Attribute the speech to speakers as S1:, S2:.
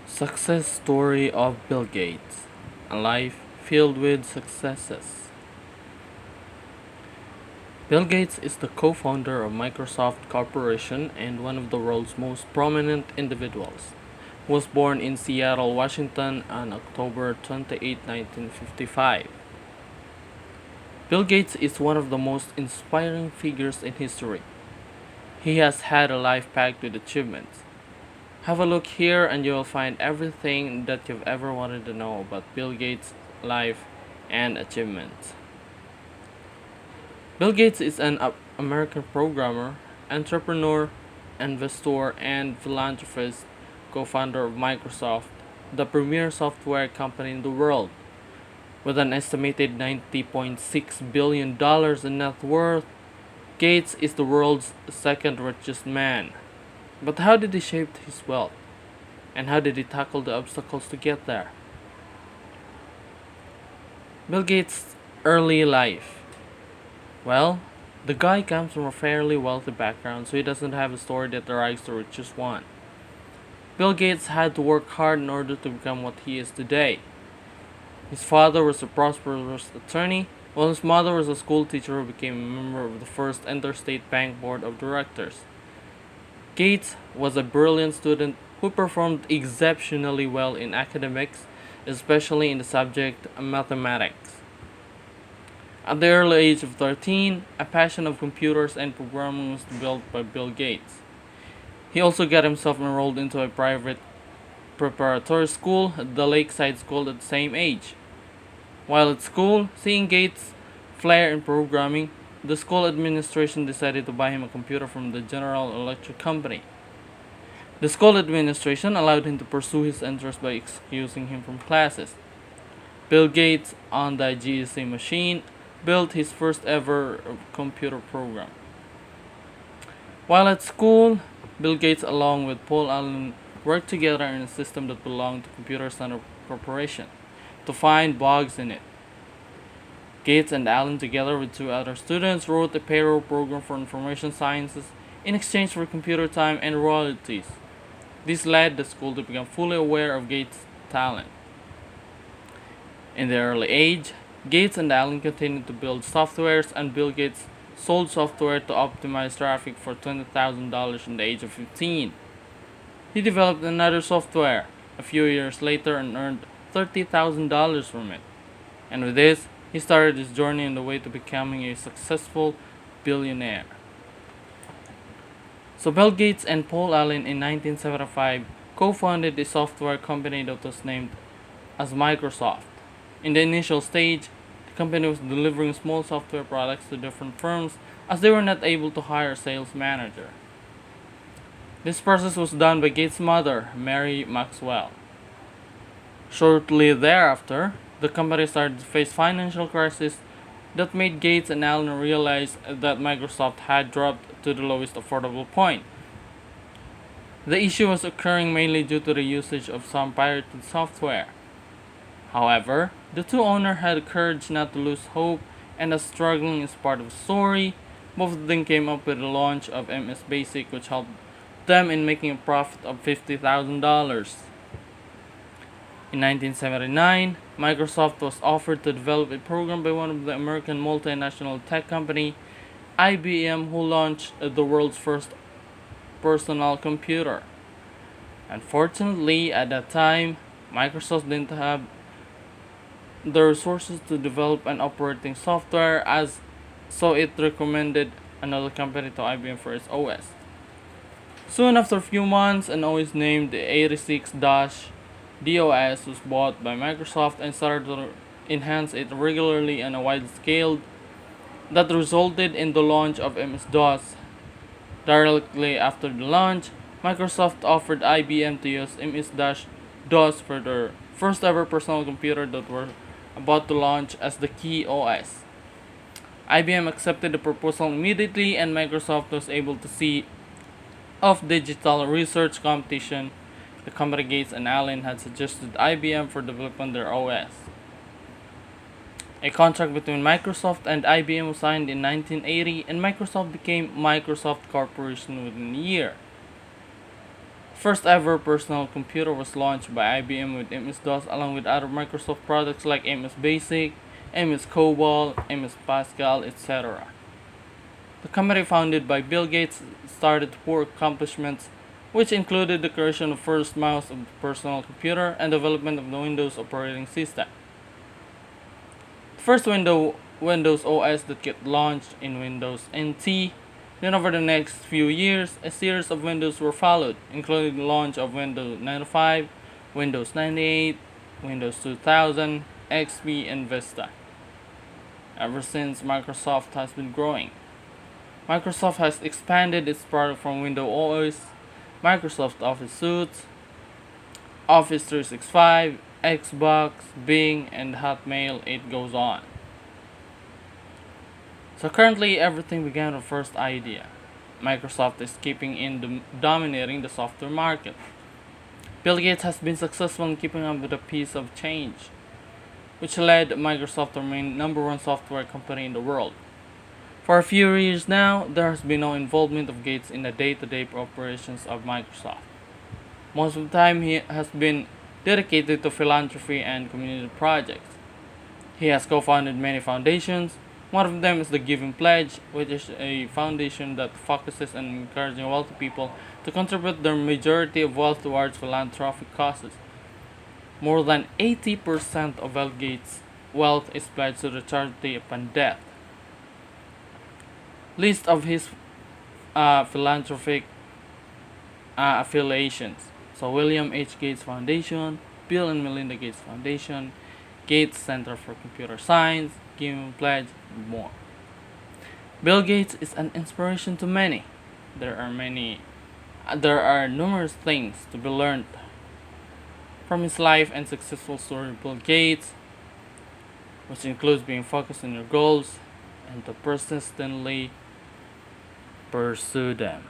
S1: Success story of Bill Gates. A life filled with successes. Bill Gates is the co-founder of Microsoft Corporation and one of the world's most prominent individuals. He was born in Seattle, Washington on October 28, 1955. Bill Gates is one of the most inspiring figures in history. He has had a life packed with achievements. Have a look here and you will find everything that you've ever wanted to know about Bill Gates' life and achievements. Bill Gates is an American programmer, entrepreneur, investor, and philanthropist, co-founder of Microsoft, the premier software company in the world. With an estimated $90.6 billion in net worth, Gates is the world's second richest man. But how did he shape his wealth? And how did he tackle the obstacles to get there? Bill Gates' early life. Well, the guy comes from a fairly wealthy background, so he doesn't have a story that derives the richest one. Bill Gates had to work hard in order to become what he is today. His father was a prosperous attorney, while his mother was a school teacher who became a member of the first Interstate Bank Board of Directors. Gates was a brilliant student who performed exceptionally well in academics, especially in the subject mathematics. At the early age of 13, a passion of computers and programming was developed by Bill Gates. He also got himself enrolled into a private preparatory school, the Lakeside School, at the same age. While at school, seeing Gates' flair in programming, the school administration decided to buy him a computer from the General Electric Company. The school administration allowed him to pursue his interests by excusing him from classes. Bill Gates, on the GSA machine, built his first ever computer program. While at school, Bill Gates, along with Paul Allen, worked together in a system that belonged to Computer Center Corporation to find bugs in it. Gates and Allen, together with two other students, wrote a payroll program for information sciences in exchange for computer time and royalties. This led the school to become fully aware of Gates' talent. In the early age, Gates and Allen continued to build softwares, and Bill Gates sold software to optimize traffic for $20,000 in the age of 15. He developed another software a few years later and earned $30,000 from it. And with this, he started his journey on the way to becoming a successful billionaire. So Bill Gates and Paul Allen in 1975 co-founded a software company that was named as Microsoft. In the initial stage, the company was delivering small software products to different firms as they were not able to hire a sales manager. This process was done by Gates' mother, Mary Maxwell. Shortly thereafter, the company started to face financial crisis that made Gates and Allen realize that Microsoft had dropped to the lowest affordable point. The issue was occurring mainly due to the usage of some pirated software. However, the two owners had the courage not to lose hope, and as struggling is part of the story, both of them came up with the launch of MS Basic, which helped them in making a profit of $50,000. In 1979, Microsoft was offered to develop a program by one of the American multinational tech company, IBM, who launched the world's first personal computer. Unfortunately, at that time, Microsoft didn't have the resources to develop an operating software, as so it recommended another company to IBM for its OS. Soon after a few months, an OS named 86-DOS was bought by Microsoft and started to enhance it regularly on a wide scale that resulted in the launch of MS-DOS. Directly after the launch, Microsoft offered IBM to use MS-DOS for their first ever personal computer that were about to launch as the Key OS. IBM accepted the proposal immediately, and Microsoft was able to see of digital research competition the company Gates and Allen had suggested IBM for developing their OS. A contract between Microsoft and IBM was signed in 1980, and Microsoft became Microsoft Corporation within a year. First ever personal computer was launched by IBM with MS-DOS along with other Microsoft products like MS Basic, MS COBOL, MS Pascal, etc. The company founded by Bill Gates started poor accomplishments which included the creation of first mouse of the personal computer and development of the Windows operating system. The first Windows OS that get launched in Windows NT. Then over the next few years, a series of Windows were followed, including the launch of Windows 95, Windows 98, Windows 2000, XP, and Vista. Ever since, Microsoft has been growing. Microsoft has expanded its product from Windows OS, Microsoft Office Suite, Office 365, Xbox, Bing, and Hotmail, it goes on. So currently, everything began with the first idea. Microsoft is keeping in dominating the software market. Bill Gates has been successful in keeping up with the pace of change, which led Microsoft to remain number one software company in the world. For a few years now, there has been no involvement of Gates in the day-to-day operations of Microsoft. Most of the time, he has been dedicated to philanthropy and community projects. He has co-founded many foundations. One of them is the Giving Pledge, which is a foundation that focuses on encouraging wealthy people to contribute their majority of wealth towards philanthropic causes. More than 80% of Bill Gates' wealth is pledged to the charity upon death. List of his philanthropic affiliations. So William H. Gates Foundation, Bill and Melinda Gates Foundation, Gates Center for Computer Science, Giving Pledge, and more. Bill Gates is an inspiration to many. There are many there are numerous things to be learned from his life and successful story of Bill Gates, which includes being focused on your goals and to persistently pursue them.